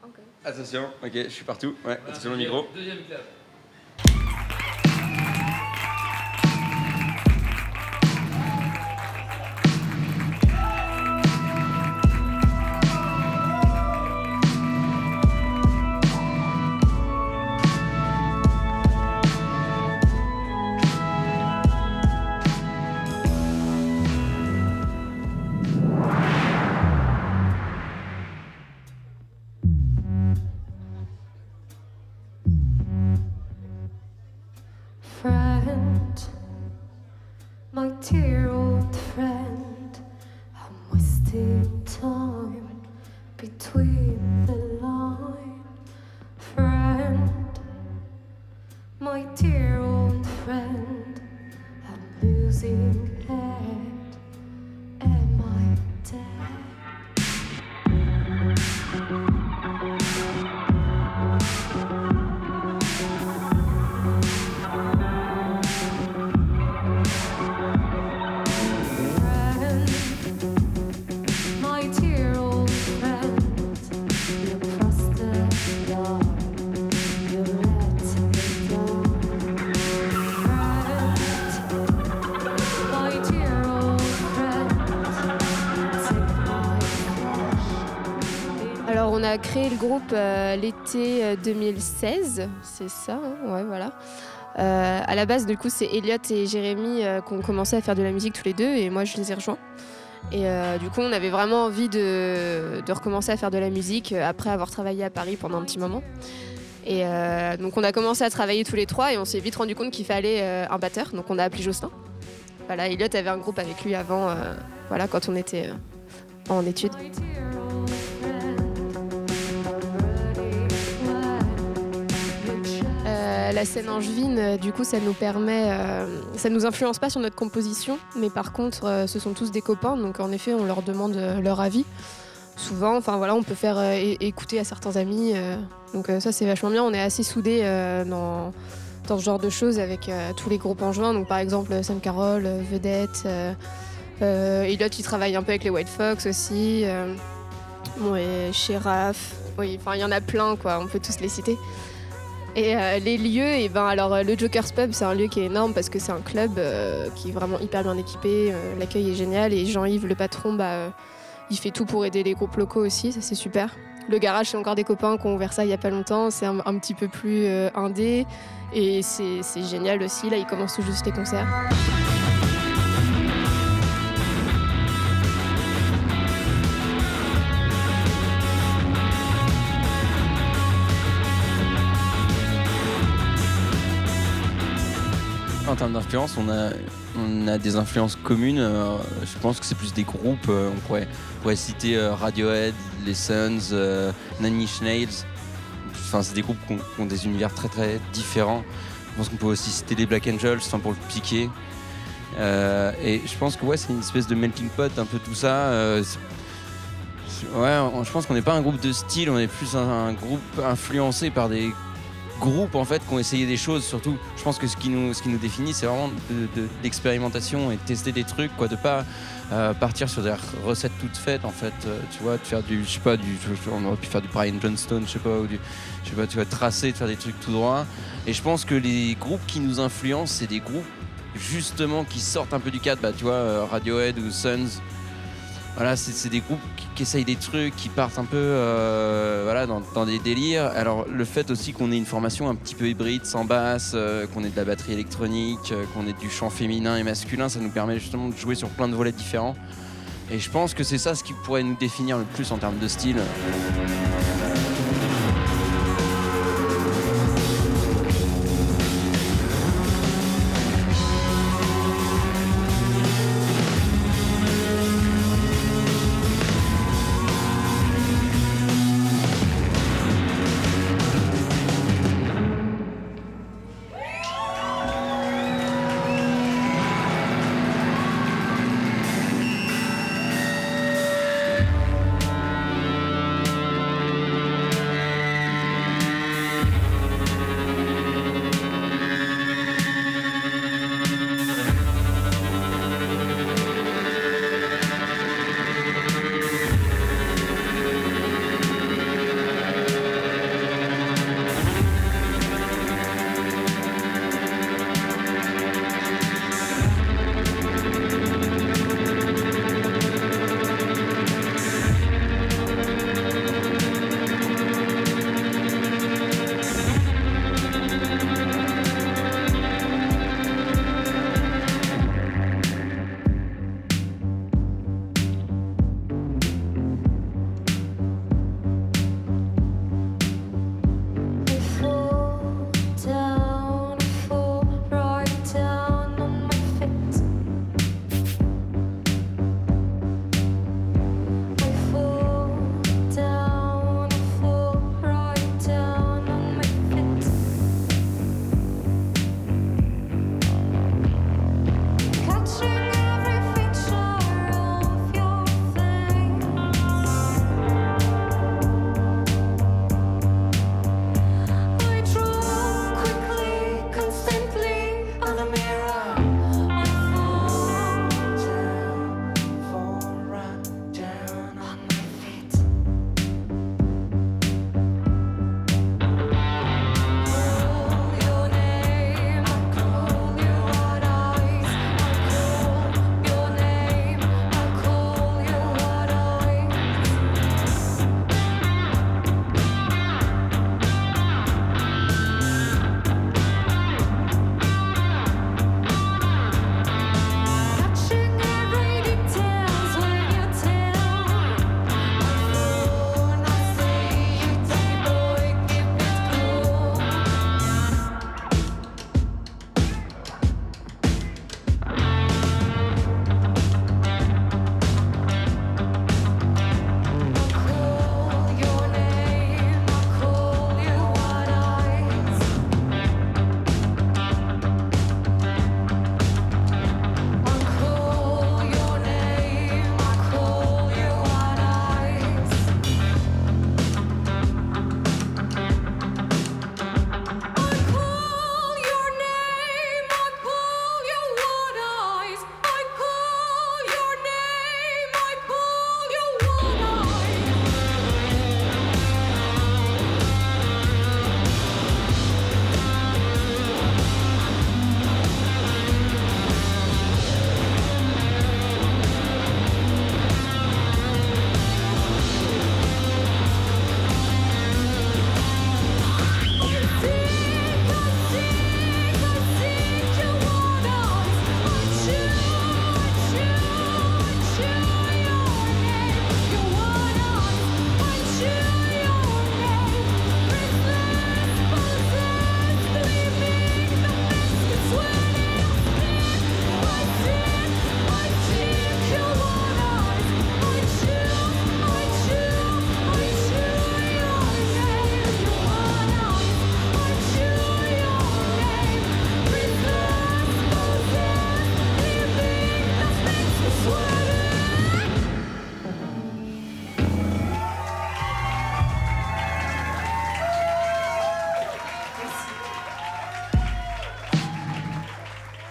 Okay. Attention, ok, je suis partout. Ouais, attention le micro. Deuxième clap. Friend, my dear old friend, I'm wasting time between the line. Friend, my dear old friend, I'm losing head. Am I dead? Alors on a créé le groupe l'été 2016, c'est ça, hein, ouais voilà. À la base du coup c'est Elliot et Jérémy qui ont commencé à faire de la musique tous les deux et moi je les ai rejoints. Et du coup on avait vraiment envie de recommencer à faire de la musique après avoir travaillé à Paris pendant un petit moment. Et donc on a commencé à travailler tous les trois et on s'est vite rendu compte qu'il fallait un batteur, donc on a appelé Jocelyn. Voilà, Elliot avait un groupe avec lui avant, voilà, quand on était en études. La scène angevine, du coup, ça nous permet, ça nous influence pas sur notre composition, mais par contre, ce sont tous des copains, donc en effet, on leur demande leur avis. Souvent, enfin voilà, on peut faire écouter à certains amis, donc ça c'est vachement bien. On est assez soudés dans ce genre de choses avec tous les groupes angevins. Donc par exemple, Sam Carroll, Vedette, Elliot, il travaille un peu avec les White Fox aussi. Bon, et Sheriff, oui, enfin il y en a plein quoi, on peut tous les citer. Et les lieux, et ben alors le Joker's Pub, c'est un lieu qui est énorme parce que c'est un club qui est vraiment hyper bien équipé, l'accueil est génial et Jean-Yves, le patron, il fait tout pour aider les groupes locaux aussi, ça c'est super. Le garage, c'est encore des copains qui ont ouvert ça il y a pas longtemps, c'est un petit peu plus indé et c'est génial aussi, là ils commencent tout juste les concerts. En termes d'influence, on a des influences communes. Je pense que c'est plus des groupes. On pourrait citer Radiohead, les Sons, Nine Inch Nails. Enfin, c'est des groupes qui ont des univers très très différents. Je pense qu'on peut aussi citer les Black Angels, enfin, pour le piquer. Et je pense que ouais, c'est une espèce de melting pot, un peu tout ça. Je pense qu'on n'est pas un groupe de style, on est plus un groupe influencé par des groupes en fait qui ont essayé des choses. Surtout je pense que ce qui nous définit, c'est vraiment d'expérimentation et de tester des trucs quoi, de pas partir sur des recettes toutes faites en fait, tu vois, de faire on aurait pu faire du Brian Johnstone, tu vois, tracer, de faire des trucs tout droit. Et je pense que les groupes qui nous influencent, c'est des groupes justement qui sortent un peu du cadre, tu vois, Radiohead ou Sons. Voilà, c'est des groupes qui essayent des trucs, qui partent un peu dans des délires. Alors le fait aussi qu'on ait une formation un petit peu hybride, sans basse, qu'on ait de la batterie électronique, qu'on ait du chant féminin et masculin, ça nous permet justement de jouer sur plein de volets différents. Et je pense que c'est ça ce qui pourrait nous définir le plus en termes de style.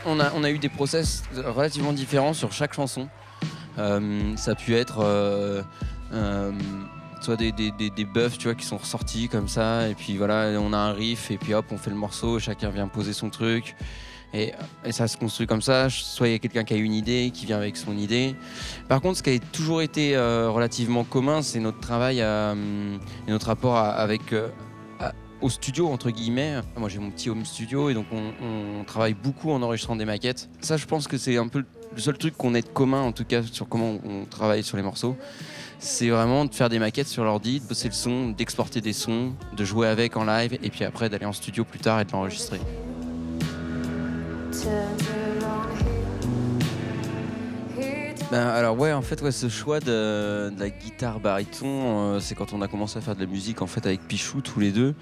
on a eu des process relativement différents sur chaque chanson. Ça a pu être soit des buffs, tu vois, qui sont ressortis comme ça, et puis voilà, on a un riff, et puis hop, on fait le morceau, chacun vient poser son truc, et ça se construit comme ça. Soit il y a quelqu'un qui a une idée, qui vient avec son idée. Par contre, ce qui a toujours été relativement commun, c'est notre travail et notre rapport au studio, entre guillemets. Moi, j'ai mon petit home studio, et donc on travaille beaucoup en enregistrant des maquettes. Ça, je pense que c'est un peu le seul truc qu'on ait de commun, en tout cas, sur comment on travaille sur les morceaux. C'est vraiment de faire des maquettes sur l'ordi, de bosser le son, d'exporter des sons, de jouer avec en live, et puis après d'aller en studio plus tard et de l'enregistrer. Alors ouais, en fait, ouais, ce choix de la guitare baryton, c'est quand on a commencé à faire de la musique en fait avec Pichou tous les deux,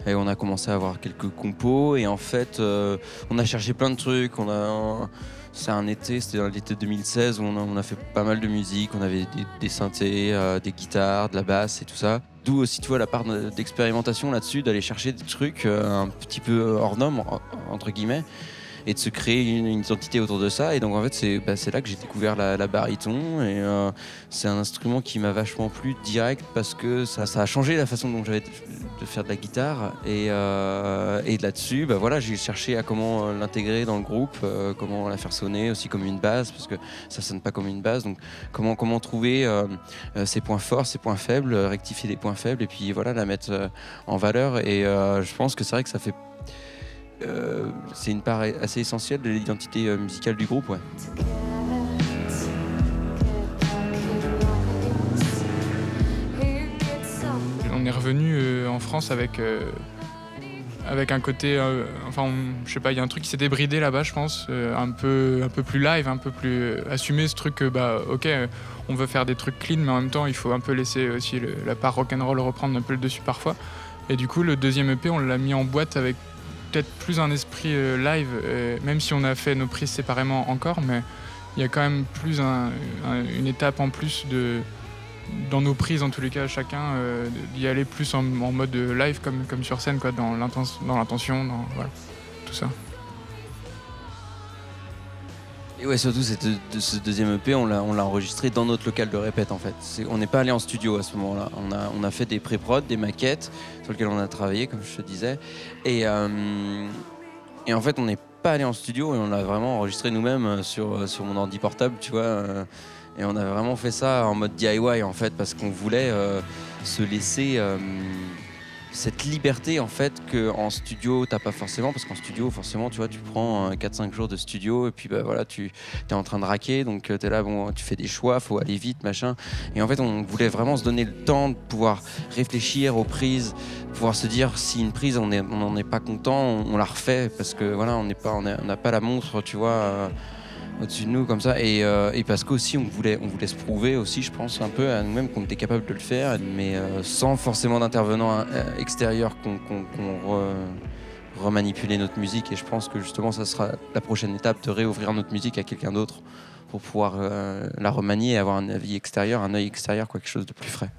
et on a commencé à avoir quelques compos, et en fait on a cherché plein de trucs. C'est un été, c'était dans l'été 2016 où on a fait pas mal de musique. On avait des synthés, des guitares, de la basse et tout ça. D'où aussi, tu vois, la part d'expérimentation là-dessus, d'aller chercher des trucs un petit peu hors normes, entre guillemets, et de se créer une identité autour de ça. Et donc en fait c'est là que j'ai découvert la baryton, et c'est un instrument qui m'a vachement plu direct, parce que ça a changé la façon dont j'avais de faire de la guitare, et là-dessus voilà, j'ai cherché à comment l'intégrer dans le groupe, comment la faire sonner aussi comme une base, parce que ça sonne pas comme une base. Donc comment trouver ses points forts, ses points faibles, rectifier les points faibles, et puis voilà, la mettre en valeur. Et je pense que c'est vrai que ça fait c'est une part assez essentielle de l'identité musicale du groupe, ouais. On est revenu en France avec un côté, je sais pas, il y a un truc qui s'est débridé là-bas, je pense, un peu plus live, un peu plus assumé, ce truc que ok, on veut faire des trucs clean, mais en même temps il faut un peu laisser aussi la part rock'n'roll reprendre un peu le dessus parfois. Et du coup le deuxième EP, on l'a mis en boîte avec peut-être plus un esprit live, même si on a fait nos prises séparément encore, mais il y a quand même plus une étape en plus dans nos prises, en tous les cas, chacun, d'y aller plus en mode live, comme sur scène, quoi, dans l'intention, voilà, tout ça. Et ouais, surtout ce deuxième EP, on l'a enregistré dans notre local de répète, en fait. On n'est pas allé en studio à ce moment-là. On a fait des pré-prod, des maquettes sur lesquelles on a travaillé, comme je te disais. Et en fait, on n'est pas allé en studio, et on l'a vraiment enregistré nous-mêmes sur mon ordi portable, tu vois. Et on a vraiment fait ça en mode DIY, en fait, parce qu'on voulait se laisser cette liberté, en fait, qu'en studio t'as pas forcément, parce qu'en studio forcément, tu vois, tu prends 4-5 jours de studio, et puis voilà, tu es en train de raquer, donc t'es là, bon, tu fais des choix, faut aller vite, machin. Et en fait, on voulait vraiment se donner le temps de pouvoir réfléchir aux prises, pouvoir se dire, si une prise on n'en est pas content, on la refait, parce que voilà, on n'a pas la montre, tu vois, au-dessus de nous comme ça, et parce qu'aussi on voulait se prouver aussi, je pense, un peu à nous-mêmes qu'on était capable de le faire, mais sans forcément d'intervenants extérieurs qu'on remanipuler notre musique. Et je pense que justement ça sera la prochaine étape, de réouvrir notre musique à quelqu'un d'autre pour pouvoir la remanier et avoir un avis extérieur, un œil extérieur, quelque chose de plus frais.